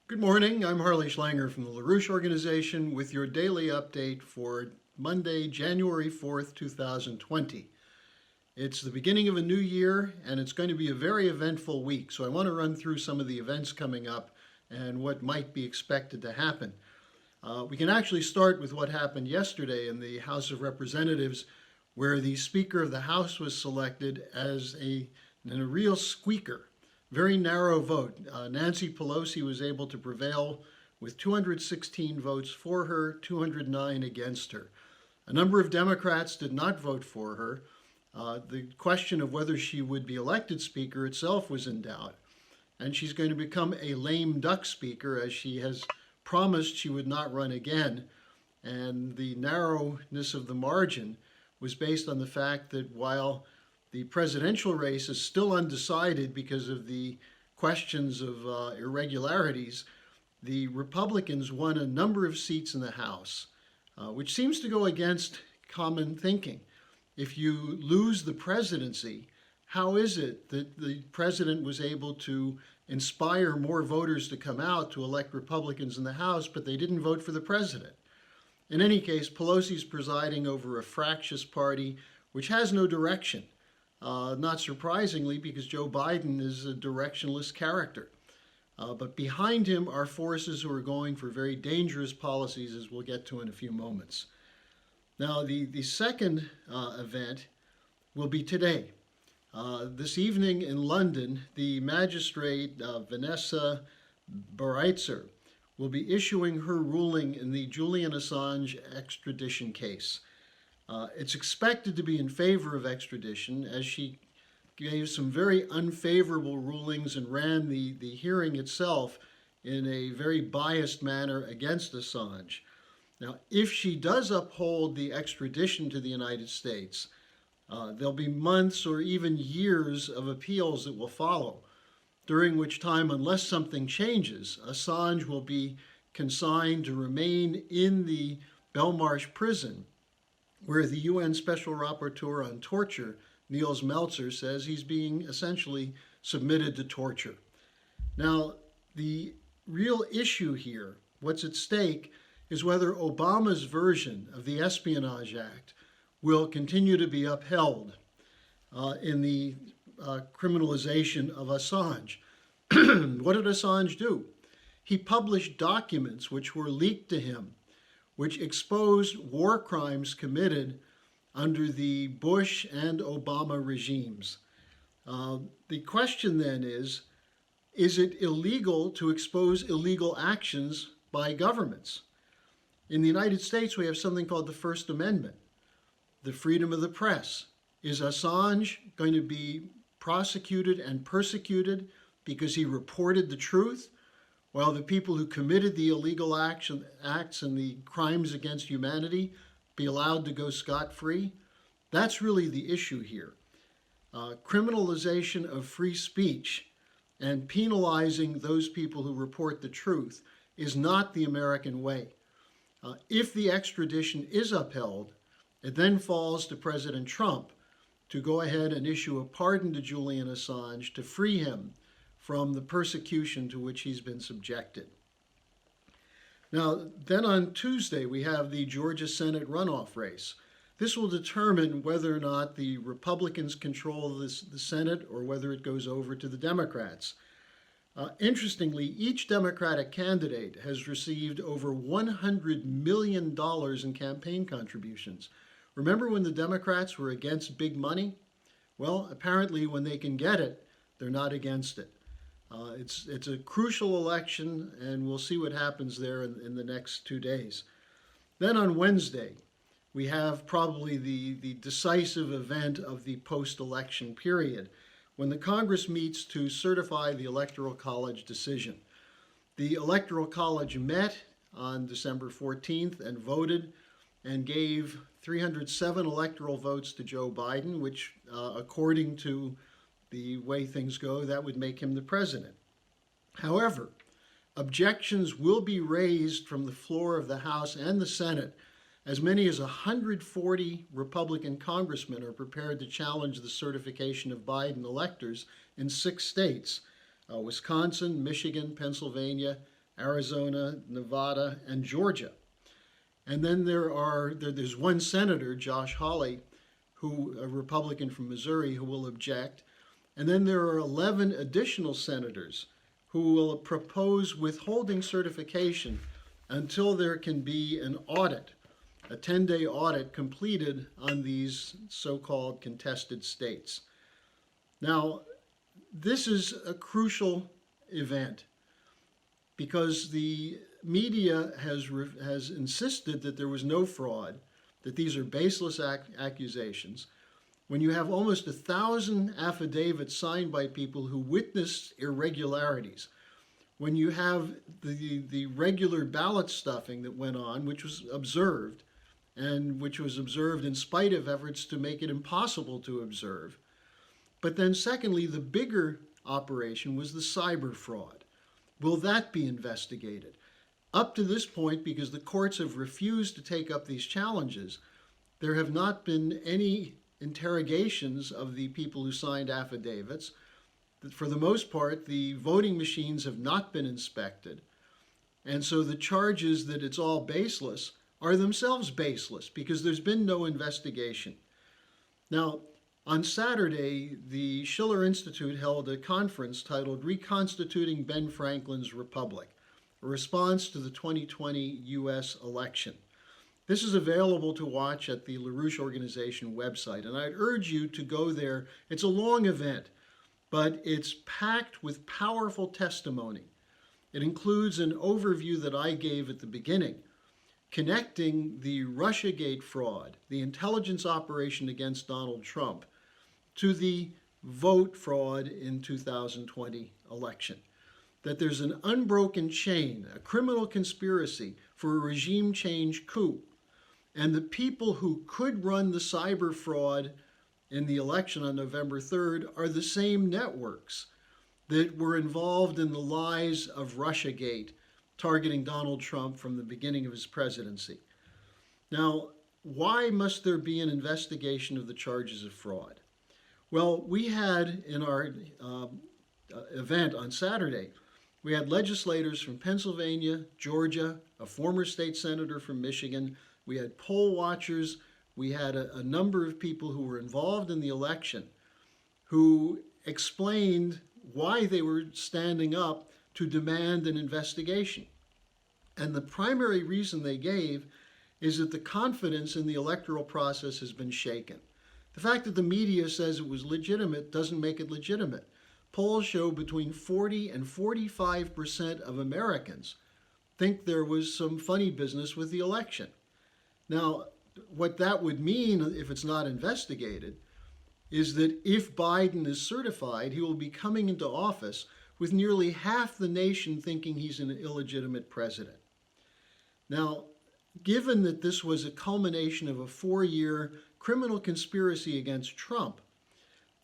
Good morning. I'm Harley Schlanger from the LaRouche organization with your daily update for Monday, January 4th, 2020. It's the beginning of a new year and it's going to be a very eventful week. So I want to run through some of the events coming up and what might be expected to happen. We can actually start with what happened yesterday in the House of Representatives, where the Speaker of the House was selected as a real squeaker. Very narrow vote. Nancy Pelosi was able to prevail with 216 votes for her, 209 against her. A number of Democrats did not vote for her. The question of whether she would be elected Speaker itself was in doubt. And she's going to become a lame duck Speaker, as she has promised she would not run again. And the narrowness of the margin was based on the fact that while the presidential race is still undecided because of the questions of irregularities, the Republicans won a number of seats in the House, which seems to go against common thinking. If you lose the presidency, how is it that the president was able to inspire more voters to come out to elect Republicans in the House, but they didn't vote for the president? In any case, Pelosi's presiding over a fractious party which has no direction. Not surprisingly, because Joe Biden is a directionless character. But behind him are forces who are going for very dangerous policies, as we'll get to in a few moments. Now, the second event will be today. This evening in London, the magistrate Vanessa Bareitzer will be issuing her ruling in the Julian Assange extradition case. It's expected to be in favor of extradition, as she gave some very unfavorable rulings and ran the hearing itself in a very biased manner against Assange. Now, if she does uphold the extradition to the United States, there'll be months or even years of appeals that will follow, during which time, unless something changes, Assange will be consigned to remain in the Belmarsh prison, where the UN Special Rapporteur on Torture, Niels Melzer, says he's being essentially submitted to torture. Now, the real issue here, what's at stake, is whether Obama's version of the Espionage Act will continue to be upheld in the criminalization of Assange. What did Assange do? He published documents which were leaked to him, which exposed war crimes committed under the Bush and Obama regimes. The question then is it illegal to expose illegal actions by governments? In the United States, we have something called the First Amendment, the freedom of the press. Is Assange going to be prosecuted and persecuted because he reported the truth, while the people who committed the illegal acts and the crimes against humanity be allowed to go scot-free? That's really the issue here. Criminalization of free speech and penalizing those people who report the truth is not the American way. If the extradition is upheld, it then falls to President Trump to go ahead and issue a pardon to Julian Assange to free him from the persecution to which he's been subjected. Now, then on Tuesday, we have the Georgia Senate runoff race. This will determine whether or not the Republicans control the Senate or whether it goes over to the Democrats. Interestingly, each Democratic candidate has received over $100 million in campaign contributions. Remember when the Democrats were against big money? Well, apparently when they can get it, they're not against it. It's a crucial election, and we'll see what happens there in the next 2 days. Then on Wednesday, we have probably the decisive event of the post-election period, when the Congress meets to certify the Electoral College decision. The Electoral College met on December 14th and voted and gave 307 electoral votes to Joe Biden, which, according to the way things go, that would make him the president. However, objections will be raised from the floor of the House and the Senate. As many as 140 Republican congressmen are prepared to challenge the certification of Biden electors in 6 states, Wisconsin, Michigan, Pennsylvania, Arizona, Nevada, and Georgia. And then there's one senator, Josh Hawley, a Republican from Missouri, who will object. And then there are 11 additional senators who will propose withholding certification until there can be an audit, a 10-day audit completed on these so-called contested states. Now, this is a crucial event because the media has insisted that there was no fraud, that these are baseless accusations. When you have almost 1,000 affidavits signed by people who witnessed irregularities, when you have the regular ballot stuffing that went on, which was observed, and which was observed in spite of efforts to make it impossible to observe. But then secondly, the bigger operation was the cyber fraud. Will that be investigated? Up to this point, because the courts have refused to take up these challenges, there have not been any interrogations of the people who signed affidavits. For the most part, the voting machines have not been inspected. And so the charges that it's all baseless are themselves baseless because there's been no investigation. Now, on Saturday, the Schiller Institute held a conference titled Reconstituting Ben Franklin's Republic, a response to the 2020 U.S. election. This is available to watch at the LaRouche organization website, and I'd urge you to go there. It's a long event, but it's packed with powerful testimony. It includes an overview that I gave at the beginning, connecting the Russiagate fraud, the intelligence operation against Donald Trump, to the vote fraud in 2020 election. That there's an unbroken chain, a criminal conspiracy for a regime change coup. And the people who could run the cyber fraud in the election on November 3rd are the same networks that were involved in the lies of Russiagate, targeting Donald Trump from the beginning of his presidency. Now, why must there be an investigation of the charges of fraud? Well, we had in our event on Saturday, we had legislators from Pennsylvania, Georgia, a former state senator from Michigan. We had poll watchers. We had a number of people who were involved in the election who explained why they were standing up to demand an investigation. And the primary reason they gave is that the confidence in the electoral process has been shaken. The fact that the media says it was legitimate doesn't make it legitimate. Polls show between 40 and 45% of Americans think there was some funny business with the election. Now, what that would mean if it's not investigated is that if Biden is certified, he will be coming into office with nearly half the nation thinking he's an illegitimate president. Now, given that this was a culmination of a 4-year criminal conspiracy against Trump,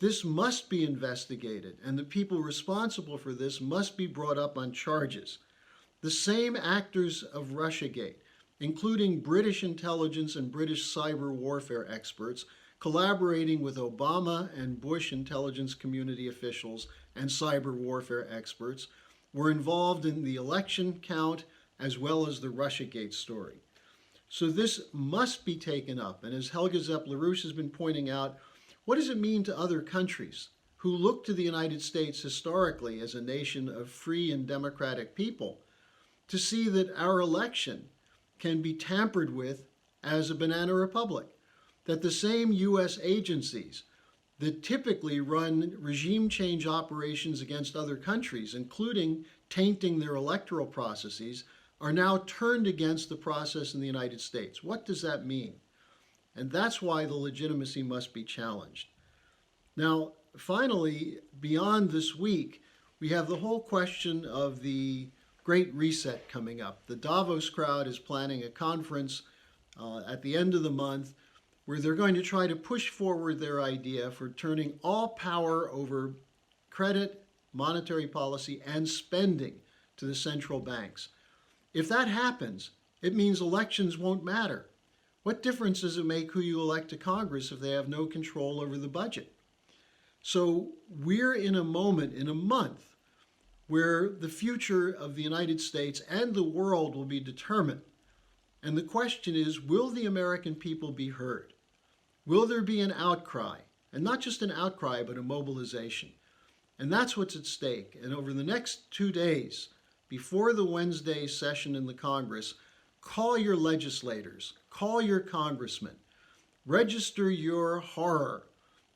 this must be investigated, and the people responsible for this must be brought up on charges. The same actors of Russiagate, including British intelligence and British cyber warfare experts, collaborating with Obama and Bush intelligence community officials and cyber warfare experts, were involved in the election count as well as the Russiagate story. So this must be taken up, and as Helga Zepp-LaRouche has been pointing out, what does it mean to other countries who look to the United States historically as a nation of free and democratic people to see that our election can be tampered with as a banana republic? That the same U.S. agencies that typically run regime change operations against other countries, including tainting their electoral processes, are now turned against the process in the United States. What does that mean? And that's why the legitimacy must be challenged. Now, finally, beyond this week, we have the whole question of the Great Reset coming up. The Davos crowd is planning a conference at the end of the month where they're going to try to push forward their idea for turning all power over credit, monetary policy, and spending to the central banks. If that happens, it means elections won't matter. What difference does it make who you elect to Congress if they have no control over the budget? So we're in a moment, in a month, where the future of the United States and the world will be determined. And the question is, will the American people be heard? Will there be an outcry? And not just an outcry, but a mobilization. And that's what's at stake. And over the next 2 days, before the Wednesday session in the Congress, call your legislators, call your congressmen, register your horror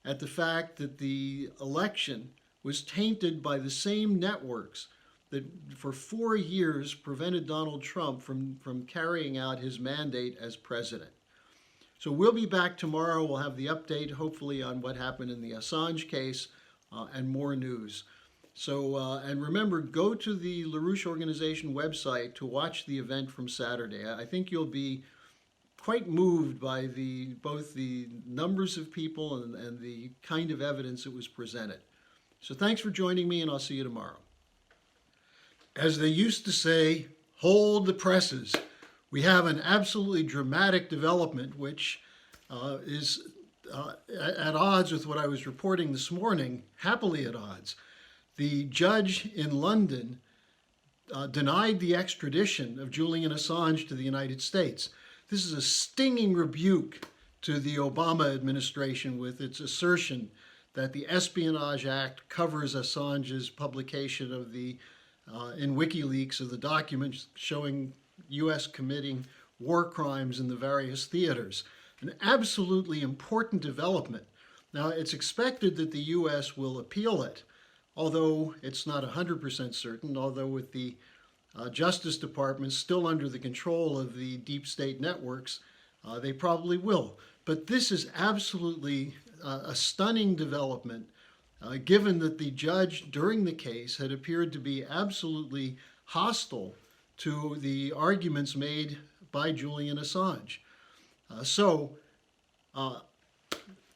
at the fact that the election was tainted by the same networks that for 4 years prevented Donald Trump from carrying out his mandate as president. So we'll be back tomorrow. We'll have the update, hopefully, on what happened in the Assange case and more news. So, and remember, go to the LaRouche organization website to watch the event from Saturday. I think you'll be quite moved by both the numbers of people and the kind of evidence that was presented. So thanks for joining me, and I'll see you tomorrow. As they used to say, hold the presses. We have an absolutely dramatic development, which is at odds with what I was reporting this morning, happily at odds. The judge in London denied the extradition of Julian Assange to the United States. This is a stinging rebuke to the Obama administration with its assertion that the Espionage Act covers Assange's publication of in WikiLeaks of the documents showing U.S. committing war crimes in the various theaters. An absolutely important development. Now, it's expected that the U.S. will appeal it, although it's not 100% certain, although with the Justice Department still under the control of the deep state networks, they probably will. But this is absolutely a stunning development, given that the judge during the case had appeared to be absolutely hostile to the arguments made by Julian Assange.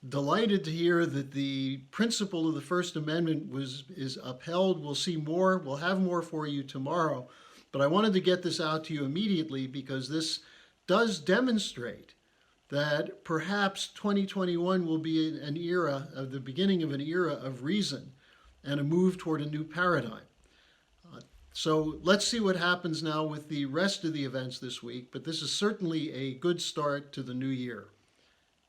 Delighted to hear that the principle of the First Amendment is upheld. We'll see more. We'll have more for you tomorrow. But I wanted to get this out to you immediately because this does demonstrate that perhaps 2021 will be an era of the beginning of an era of reason and a move toward a new paradigm. So let's see what happens now with the rest of the events this week, but this is certainly a good start to the new year.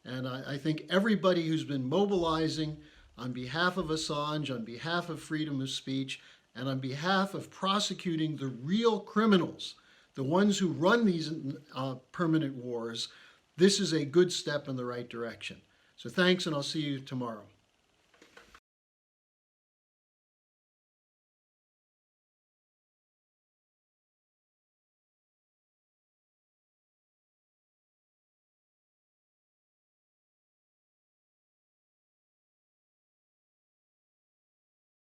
And I think everybody who's been mobilizing on behalf of Assange, on behalf of freedom of speech, and on behalf of prosecuting the real criminals, the ones who run these permanent wars, this is a good step in the right direction. So thanks, and I'll see you tomorrow.